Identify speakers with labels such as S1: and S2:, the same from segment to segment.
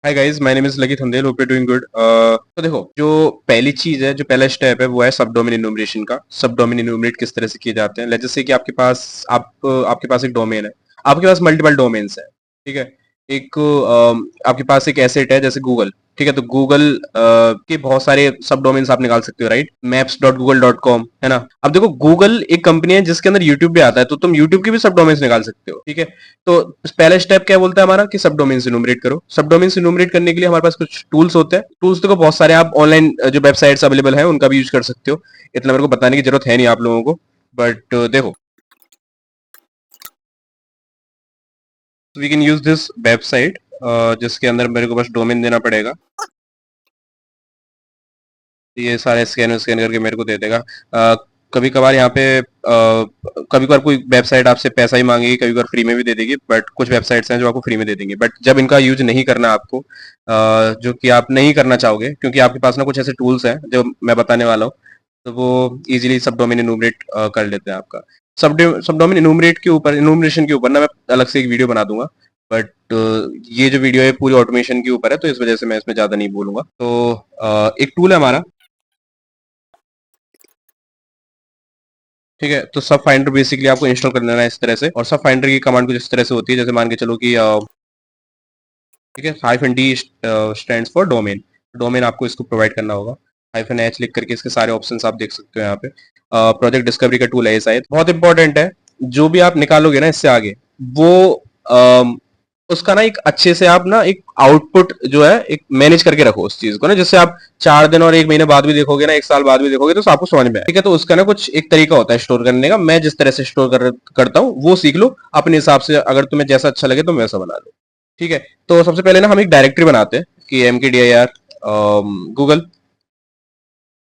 S1: Hi guys, my name is Lucky Thandel, hope you doing good. तो देखो, जो पहली चीज है, जो पहला स्टेप है, वो है सब डोमेन इन्यूमरेशन का। सब डोमेन इन्यूमरेट किस तरह से किए जाते हैं। लेट्स जैसे कि आपके पास एक डोमेन है, आपके पास मल्टीपल डोमेन्स है, ठीक है। एक आपके पास एक एसेट है जैसे गूगल, ठीक है। तो गूगल के बहुत सारे सब डोमेन्स आप निकाल सकते हो, राइट। maps.google.com है ना। अब देखो, गूगल एक कंपनी है जिसके अंदर यूट्यूब भी आता है, तो तुम यूट्यूब के भी सब डोमेन्स निकाल सकते हो, ठीक है। तो पहला स्टेप क्या बोलता है हमारा, कि सब डोमेन्स इन्यूमरेट करो। सब डोमेन्स इन्यूमरेट करने के लिए हमारे पास कुछ टूल्स होते हैं। टूल्स तो बहुत सारे, आप ऑनलाइन जो वेबसाइट्स अवेलेबल है उनका भी यूज कर सकते हो। इतना मेरे को बताने की जरूरत है नहीं आप लोगों को, बट देखो, we can use this website जिसके अंदर मेरे को बस डोमेन देना पड़ेगा। ये सारे स्कैन स्कैन करके मेरे को दे देगा। कभी कभार यहाँ पे कभी कभार कोई वेबसाइट आपसे पैसा ही मांगेगी, कभी कभार फ्री में भी दे देगी, बट कुछ वेबसाइट्स हैं जो आपको फ्री में दे देंगे। बट जब इनका यूज नहीं करना आपको, जो कि आप नहीं करना चाहोगे, क्योंकि आपके पास ना कुछ ऐसे टूल्स हैं जो मैं बताने वाला हूँ, तो वो इजीली सब डोमेन इनूमरेट कर लेते हैं आपका। सब डोमेन इनूमरेट के ऊपर, इनूमरेशन के ऊपर ना मैं अलग से एक वीडियो बना दूंगा। बट ये जो वीडियो है पूरी ऑटोमेशन के ऊपर है, तो इस वजह से मैं इसमें ज्यादा नहीं बोलूंगा। तो एक टूल है हमारा, ठीक है। तो सब फाइंडर बेसिकली आपको इंस्टॉल कर लेना है इस तरह से। और सब फाइंडर की कमांड कुछ इस तरह से होती है, जैसे मान के चलो कि ठीक है, -d stands for domain. Domain आपको इसको प्रोवाइड करना होगा। -h लिख करके इसके सारे ऑप्शंस आप देख सकते हो यहाँ पे। प्रोजेक्ट डिस्कवरी का टूल है ये, शायद बहुत इंपॉर्टेंट है। जो भी आप निकालोगे ना इससे आगे, वो उसका ना एक अच्छे से आप ना एक आउटपुट जो है एक मैनेज करके रखो उस चीज को ना, जिससे आप 4 दिन और 1 महीने बाद भी देखोगे ना, 1 साल बाद भी देखोगे, तो आपको समझ में आए, ठीक है। तो उसका ना कुछ एक तरीका होता है स्टोर करने का। मैं जिस तरह से करता हूँ वो सीख लो अपने हिसाब से। अगर तुम्हें जैसा अच्छा लगे तो वैसा बना लो, ठीक है। तो सबसे पहले ना हम एक डायरेक्टरी बनाते हैं कि mkdir गूगल,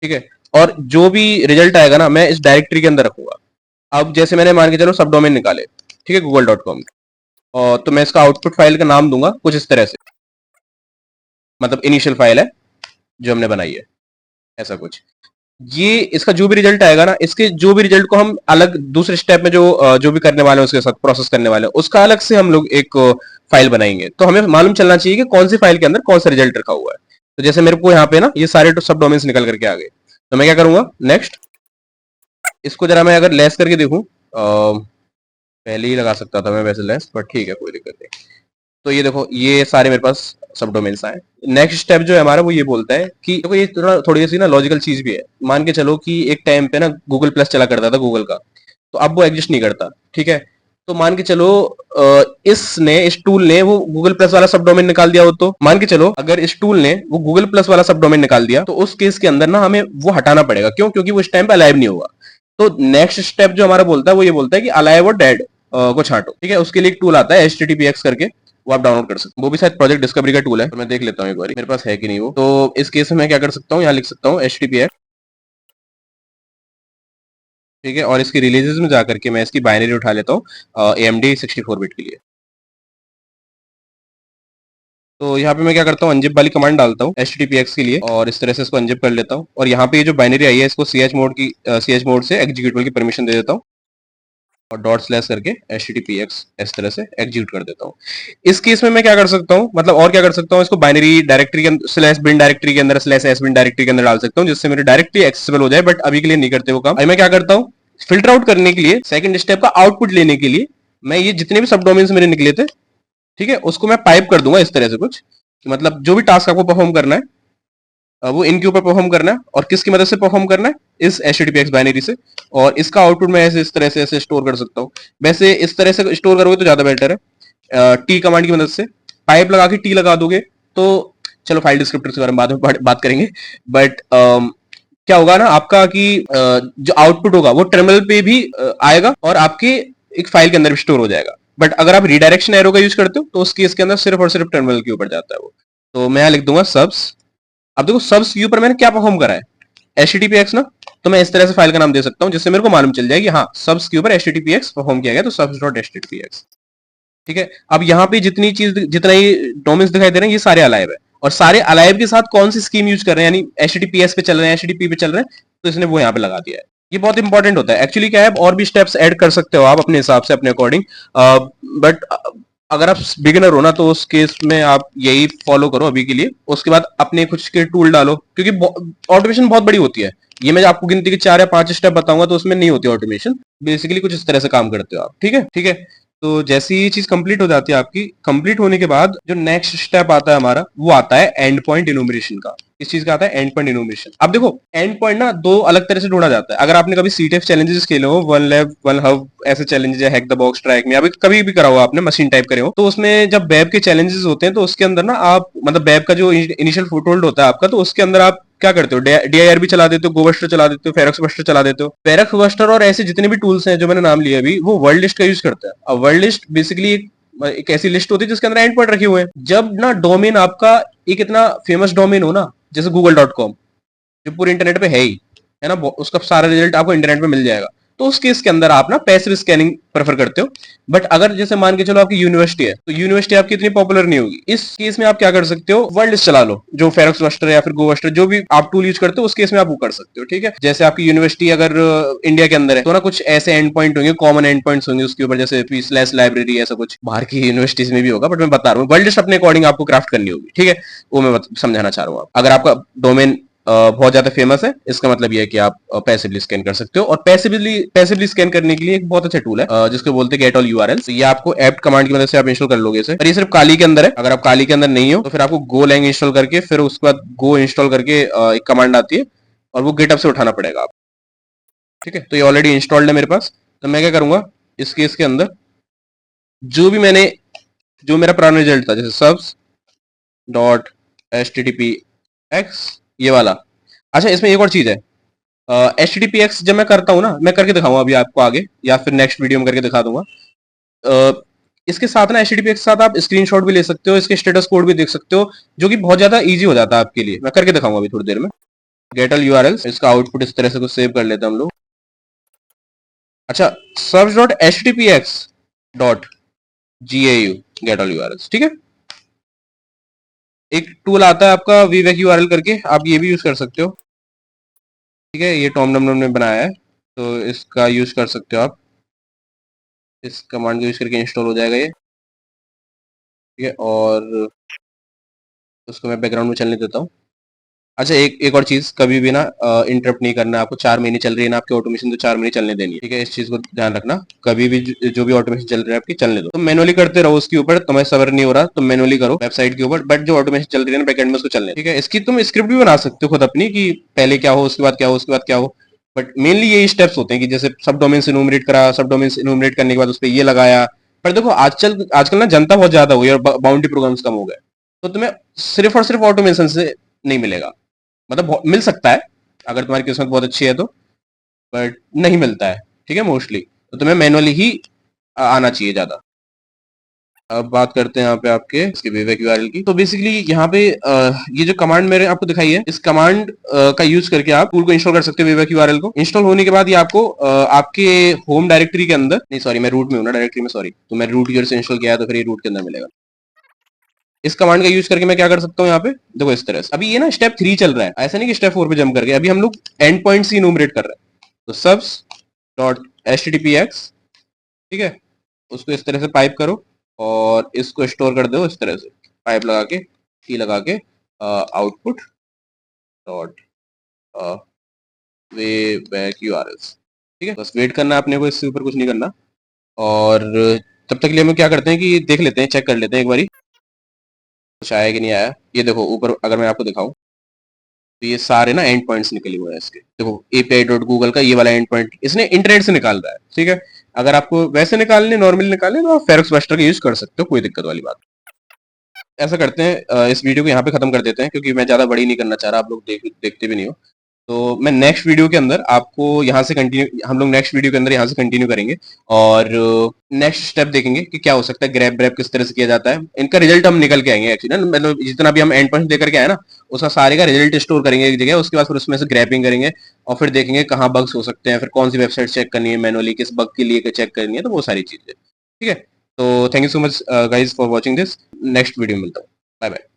S1: ठीक है। और जो भी रिजल्ट आएगा ना, मैं इस डायरेक्टरी के अंदर रखूंगा। अब जैसे मैंने मान के चलो सब डोमेन निकाले, ठीक है, google.com, और तो मैं इसका आउटपुट फाइल का नाम दूंगा कुछ इस तरह से। मतलब इनिशियल फाइल है जो हमने बनाई है, ऐसा कुछ। ये इसका जो भी रिजल्ट आएगा ना, इसके जो भी रिजल्ट को हम अलग दूसरे स्टेप में जो भी करने वाले हैं उसके साथ प्रोसेस करने वाले हैं, उसका अलग से हम लोग एक फाइल बनाएंगे। तो हमें मालूम चलना चाहिए कि कौन सी फाइल के अंदर कौन सा रिजल्ट रखा हुआ है। तो जैसे मेरे को यहाँ पे ना ये सारे सब डोमेन्स निकल करके आ गए, तो मैं क्या करूंगा, नेक्स्ट। इसको जरा मैं अगर लेस करके देखूं, पहले ही लगा सकता था मैं वैसे लेस, बट ठीक है, कोई दिक्कत नहीं। तो ये देखो, ये सारे मेरे पास सब डोमेन्स आए। नेक्स्ट स्टेप जो है हमारा, वो ये बोलता है कि देखो, ये थोड़ी सी ना लॉजिकल चीज भी है। मान के चलो कि एक टाइम पे ना गूगल प्लस चला करता था गूगल का, तो अब वो एग्जिस्ट नहीं करता, ठीक है। तो मान के चलो इस टूल ने वो गूगल प्लस वाला सब डोमेन निकाल दिया हो, तो मान के चलो अगर इस टूल ने वो गूगल प्लस वाला सब डोमेन निकाल दिया, तो उस केस के अंदर ना हमें वो हटाना पड़ेगा। क्यों? क्योंकि वो इस टाइम पे अलाइव नहीं होगा। तो नेक्स्ट स्टेप जो हमारा बोलता है, वो ये बोलता है कि अलाइव और डेड को छांटो, ठीक है। उसके लिए एक टूल आता है httpx करके, वो आप डाउनलोड कर सकते हो। वो भी शायद प्रोजेक्ट डिस्कवरी का टूल है, तो मैं देख लेता हूँ एक बार मेरे पास है कि नहीं वो। तो इस केस में मैं क्या कर सकता हूँ, यहाँ लिख सकता हूँ httpx, ठीक है। और इसकी रिलीजेस में जाकर के मैं इसकी बाइनरी उठा लेता हूँ AMD 64 बिट के लिए। तो यहाँ पे मैं क्या करता हूँ, अनजिप वाली कमांड डालता हूँ httpx के लिए, और इस तरह से इसको अनजिप कर लेता हूँ। और यहाँ पे ये जो बाइनरी आई है, इसको ch मोड से एग्जीक्यूटेबल की परमिशन दे देता हूँ, और डॉट स्लैश करके httpx इस तरह से एग्जीक्यूट कर देता हूँ। इस केस में मैं क्या कर सकता हूँ, मतलब और क्या कर सकता हूँ, इसको बाइनरी डायरेक्टरी के स्लैश बिन डायरेक्टरी के अंदर, स्लैश एस बिन डायरेक्टरी के अंदर डाल सकता हूँ, जिससे मेरे डायरेक्टली एक्सेसिबल हो जाए। बट अभी के लिए नहीं करते वो काम। अभी मैं क्या करता हूँ, फिल्टर आउट करने के लिए, सेकंड स्टेप का आउटपुट लेने के लिए, मैं ये जितने भी सब डोमेन्स मेरे निकले थे, ठीक है, उसको मैं पाइप कर दूंगा इस तरह से कुछ, कि मतलब जो भी टास्क आपको परफॉर्म करना है, वो इनके ऊपर परफॉर्म करना है। और किसकी मदद से परफॉर्म करना है, इस httpx बाइनरी से। और इसका आउटपुट मैं ऐसे इस तरह से ऐसे स्टोर कर सकता हूँ। वैसे इस तरह से स्टोर करोगे तो ज्यादा बेटर है, टी कमांड की मदद से पाइप लगा के टी लगा दोगे तो। चलो, फाइल डिस्क्रिप्टर के बारे में बाद में बात करेंगे। बट क्या होगा ना आपका कि जो आउटपुट होगा वो टर्मिनल पे भी आएगा, और आपके एक फाइल के अंदर भी स्टोर हो जाएगा। बट अगर आप रिडायरेक्शन एरो का यूज करते हो, तो उस केस के अंदर सिर्फ और सिर्फ टर्मिनल के ऊपर जाता है वो। तो मैं यहाँ लिख दूंगा subs। अब देखो, सबस के ऊपर मैंने क्या परफॉर्म करा है, httpx ना। तो मैं इस तरह से फाइल का नाम दे सकता हूँ, जिससे मेरे को मालूम चल जाए कि हाँ, सबस के ऊपर httpx परफॉर्म किया गया, तो subs.httpx, ठीक है। अब यहाँ पे जितना ही डोमेन्स दिखाई दे रहे हैं, ये सारे अलाइव है। और सारे अलाइव के साथ कौन सी स्कीम यूज कर रहे हैं, यानी https पे चल रहे हैं, http पे चल रहे हैं, तो इसने वो यहाँ पे लगा दिया है। ये बहुत इंपॉर्टेंट होता है एक्चुअली। क्या है, और भी स्टेप्स ऐड कर सकते हो आप अपने हिसाब से, अपने अकॉर्डिंग, बट अगर आप बिगिनर हो ना तो उस केस में आप यही फॉलो करो अभी के लिए, उसके बाद अपने कुछ के टूल डालो, क्योंकि ऑटोमेशन बहुत बड़ी होती है। ये मैं आपको गिनती के 4 या 5 स्टेप बताऊंगा तो उसमें नहीं होती ऑटोमेशन, बेसिकली कुछ इस तरह से काम करते हो आप। ठीक है, ठीक है। तो जैसे ही ये चीज कंप्लीट हो जाती है आपकी, कंप्लीट होने के बाद जो नेक्स्ट स्टेप आता है हमारा, वो आता है एंड पॉइंट इनोमिनेशन का। इस चीज का आता है एंड पॉइंट इनोमिनेशन। अब देखो, एंड पॉइंट ना दो अलग तरह से ढूंढा जाता है। अगर आपने कभी सीटेफ चैलेंजेस खेले हो, वन लैब वन हब ऐसे challenges, hack the box track में, अभी कभी भी करा हो आपने, मशीन टाइप करे हो, तो उसमें जब वेब के चैलेंजेस होते हैं तो उसके अंदर ना आप मतलब वेब का जो इनिशियल फुटहोल्ड होता है आपका, तो उसके अंदर आप क्या करते हो, डीआईआर भी चला देते हो, गोबस्टर चला देते हो, फेरक्स बस्टर चला देते हो। फेरक्स बस्टर और ऐसे जितने भी टूल्स हैं जो मैंने नाम लिए अभी, वो वर्ल्ड लिस्ट का यूज करते हैं। अब वर्ल्ड लिस्ट बेसिकली एक ऐसी लिस्ट होती है जिसके अंदर एंड पॉइंट रखे हुए हैं। जब ना डोमेन आपका एक इतना फेमस डोमेन हो ना, जैसे google.com, जो पूरे इंटरनेट पे है ही, है ना, उसका सारा रिजल्ट आपको इंटरनेट पे मिल जाएगा। तो उस केस के अंदर आप ना पैसिव स्कैनिंग प्रेफर करते हो। बट अगर जैसे मान के चलो आपकी यूनिवर्सिटी है, तो यूनिवर्सिटी आपकी इतनी पॉपुलर नहीं होगी, इस केस में आप क्या कर सकते हो, वर्ल्ड लिस्ट चला लो, जो फेरक्स बस्टर या फिर गोबस्टर जो भी आप टूल यूज करते हो, उस केस में आप वो कर सकते हो। ठीक है, जैसे आपकी यूनिवर्सिटी अगर इंडिया के अंदर है तो ना कुछ ऐसे एंड पॉइंट होंगे, कॉमन एंड पॉइंट्स होंगे उसके ऊपर, जैसे स्लैश लाइब्रेरी, ऐसा कुछ बाहर की यूनिवर्सिटीज में भी होगा, बट मैं बता रहा हूँ वर्ल्ड लिस्ट अपने अकॉर्डिंग आपको क्राफ्ट करनी होगी। ठीक है, वो मैं समझाना चाह रहा हूँ। अगर आपका डोमेन बहुत ज्यादा फेमस है, इसका मतलब ये है कि आप पैसिवली स्कैन कर सकते हो। और पैसिवली स्कैन करने के लिए एक बहुत अच्छा टूल है जिसको बोलते हैं गेट ऑल यूआरएल। ये आपको एप्ट कमांड की मदद से आप इंस्टॉल कर लोगे इसे, और ये सिर्फ काली के अंदर है। अगर आप काली के अंदर नहीं हो तो फिर आपको गो लैंग इंस्टॉल करके, फिर उसके बाद गो इंस्टॉल करके एक कमांड आती है, और वो गिटहब से उठाना पड़ेगा आप। ठीक है, तो ये ऑलरेडी इंस्टॉल्ड है मेरे पास। तो मैं क्या करूंगा, इस केस के अंदर जो भी मैंने, जो मेरा पुराना रिजल्ट था, जैसे subs डॉट httpx, ये वाला। अच्छा, इसमें एक और चीज है, httpx जब मैं करता हूँ ना, मैं करके दिखाऊंगा अभी आपको आगे, या फिर नेक्स्ट वीडियो में करके दिखा दूंगा। इसके साथ ना httpx के साथ आप स्क्रीनशॉट भी ले सकते हो, इसके स्टेटस कोड भी देख सकते हो, जो कि बहुत ज्यादा इजी हो जाता है आपके लिए। मैं करके दिखाऊंगा अभी थोड़ी देर में। गेटल यूआरएल, इसका आउटपुट इस तरह से कुछ सेव कर लेते हैं हम लोग। अच्छा, search dot H T P X dot G A U, गेटल यूआरएल। ठीक है, एक टूल आता है आपका वीवेक यूआरएल करके, आप ये भी यूज कर सकते हो। ठीक है, ये टॉम डम ने बनाया है, तो इसका यूज कर सकते हो आप। इस कमांड को यूज करके इंस्टॉल हो जाएगा ये। ठीक है, और उसको मैं बैकग्राउंड में चलने देता हूँ। अच्छा, एक एक और चीज, कभी भी ना इंटरप्ट नहीं करना आपको। 4 महीने चल रही है ना आपकी ऑटोमेशन, तो 4 महीने चलने देनी है। ठीक है, इस चीज को ध्यान रखना। कभी भी जो भी ऑटोमेशन चल रही है आपकी, चलने दो। तो मैनुअली करते रहो उसके ऊपर, तुम्हें सबर नहीं हो रहा तो मैनुअली करो वेबसाइट के ऊपर, बट जो ऑटोमेशन चल रही है ना बैकएंड में, उसको चलने। ठीक है, इसकी तुम स्क्रिप्ट भी बना सकते हो खुद अपनी, कि पहले क्या हो, उसके बाद क्या हो, उसके बाद क्या हो। बट मेनली यही स्टेप्स होते हैं कि जैसे सब डोमेन्स इनोमिनेट करा, सब डोमेन्स इनोमिनेट करने के बाद उस पर ये लगाया। पर देखो, आजकल आजकल ना जनता बहुत ज्यादा हुई है और बाउंड्री प्रोग्राम्स कम हो गए, तो तुम्हें सिर्फ और सिर्फ ऑटोमेशन से नहीं मिलेगा। मतलब मिल सकता है अगर तुम्हारी किस्मत बहुत अच्छी है तो, बट नहीं मिलता है। ठीक है, मोस्टली तो तुम्हें मैनुअली ही आना चाहिए ज्यादा। अब बात करते हैं यहाँ पे आपके इसके विवेक यूआरएल की। तो बेसिकली यहाँ पे ये जो कमांड मैंने आपको दिखाई है, इस कमांड का यूज करके आप टूल को इंस्टॉल कर सकते हो। विवेक यूआरएल को इंस्टॉल होने के बाद ये आपको आपके होम डायरेक्टरी के अंदर, नहीं सॉरी मैं रूट में हूँ ना डायरेक्टरी में, सॉरी, तो मैं रूट यूजर से इंस्टॉल किया है, तो फिर ये रूट के अंदर मिलेगा। इस कमांड का यूज करके मैं क्या कर सकता हूँ यहाँ पे, देखो इस तरह से। अभी ये ना स्टेप 3 चल रहा है, ऐसा नहीं कि स्टेप 4 पे जंप करके, अभी हम लोग एंड पॉइंट्स ही इनूमरेट कर रहे हैं। तो subs डॉट httpx, ठीक है, उसको इस तरह से पाइप करो और इसको स्टोर कर दो इस तरह से, पाइप लगा के, की लगा के, output dot way back URLs. ठीक है, बस वेट करना है अपने को, इससे ऊपर कुछ नहीं करना। और तब तक के लिए हम क्या करते हैं कि देख लेते हैं, चेक कर लेते हैं एक बारी कुछ आया कि नहीं आया। ये देखो ऊपर, अगर मैं आपको दिखाऊं, तो ये सारे ना एंड पॉइंट्स निकले हुए हैं इसके। देखो एपीआई डॉट गूगल का ये वाला एंड पॉइंट इसने इंटरनेट से निकाल रहा है। ठीक है, अगर आपको वैसे निकालने, नॉर्मली निकालने, तो आप फेरक्स बस्टर का यूज कर सकते हो, कोई दिक्कत वाली बात। ऐसा करते हैं, इस वीडियो को यहाँ पे खत्म कर देते हैं, क्योंकि मैं ज्यादा बड़ी नहीं करना चाह रहा, आप लोग देखते भी नहीं हो। तो मैं नेक्स्ट वीडियो के अंदर आपको यहाँ से कंटिन्यू, हम लोग नेक्स्ट वीडियो के अंदर यहाँ से कंटिन्यू करेंगे, और नेक्स्ट स्टेप देखेंगे कि क्या हो सकता है, ग्रैब ब्रैब किस तरह से किया जाता है। इनका रिजल्ट हम निकल के आएंगे एक्चुअली, मतलब जितना भी हम एंड पॉइंट लेकर के आए ना, उसका सारे का रिजल्ट स्टोर करेंगे एक जगह, उसके बाद फिर उसमें से ग्रैपिंग करेंगे, और फिर देखेंगे कहाँ बग्स हो सकते हैं, फिर कौन सी वेबसाइट चेक करनी है मैनुअली, किस बग के लिए चेक करनी है, तो वो सारी चीजें। ठीक है, तो thank you so much guys for watching this. Next video मिलता हूँ, बाय बाय।